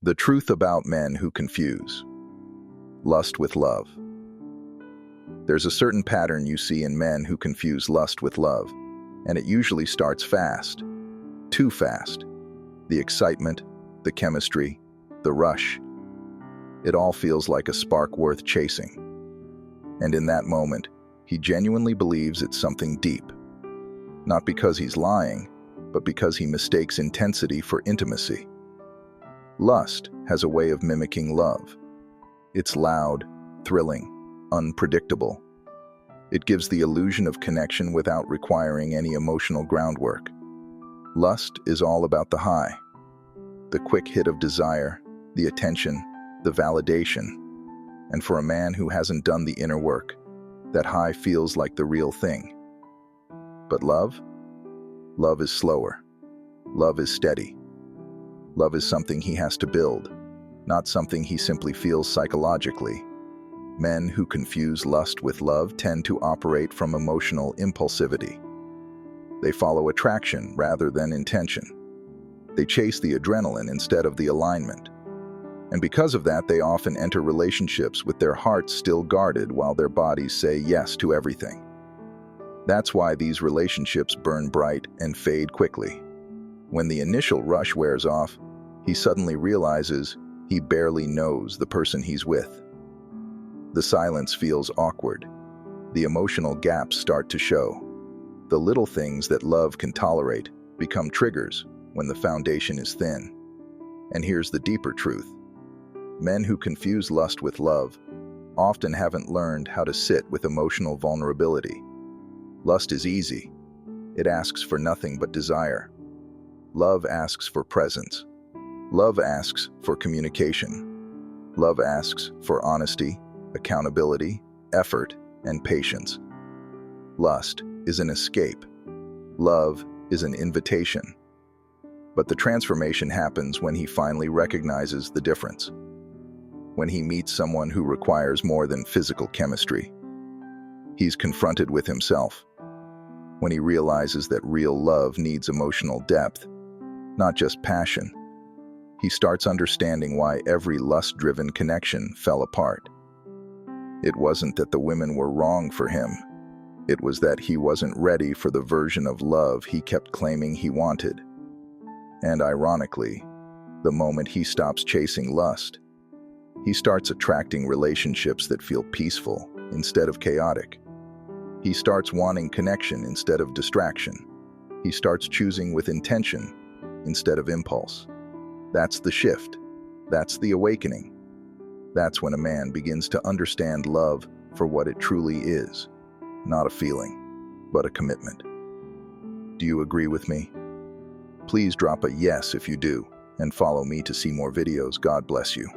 The truth about men who confuse lust with love. There's a certain pattern you see in men who confuse lust with love, and it usually starts fast. Too fast. The excitement, the chemistry, the rush. It all feels like a spark worth chasing. And in that moment, he genuinely believes it's something deep. Not because he's lying, but because he mistakes intensity for intimacy. Lust has a way of mimicking love. It's loud, thrilling, unpredictable. It gives the illusion of connection without requiring any emotional groundwork. Lust is all about the high, the quick hit of desire, the attention, the validation. And for a man who hasn't done the inner work, that high feels like the real thing. But love? Love is slower. Love is steady. Love is something he has to build, not something he simply feels psychologically. Men who confuse lust with love tend to operate from emotional impulsivity. They follow attraction rather than intention. They chase the adrenaline instead of the alignment. And because of that, they often enter relationships with their hearts still guarded while their bodies say yes to everything. That's why these relationships burn bright and fade quickly. When the initial rush wears off, he suddenly realizes he barely knows the person he's with. The silence feels awkward. The emotional gaps start to show. The little things that love can tolerate become triggers when the foundation is thin. And here's the deeper truth. Men who confuse lust with love often haven't learned how to sit with emotional vulnerability. Lust is easy. It asks for nothing but desire. Love asks for presence. Love asks for communication. Love asks for honesty, accountability, effort, and patience. Lust is an escape. Love is an invitation. But the transformation happens when he finally recognizes the difference. When he meets someone who requires more than physical chemistry. He's confronted with himself. When he realizes that real love needs emotional depth, not just passion. He starts understanding why every lust-driven connection fell apart. It wasn't that the women were wrong for him. It was that he wasn't ready for the version of love he kept claiming he wanted. And ironically, the moment he stops chasing lust, he starts attracting relationships that feel peaceful instead of chaotic. He starts wanting connection instead of distraction. He starts choosing with intention instead of impulse. That's the shift. That's the awakening. That's when a man begins to understand love for what it truly is. Not a feeling, but a commitment. Do you agree with me? Please drop a yes if you do, and follow me to see more videos. God bless you.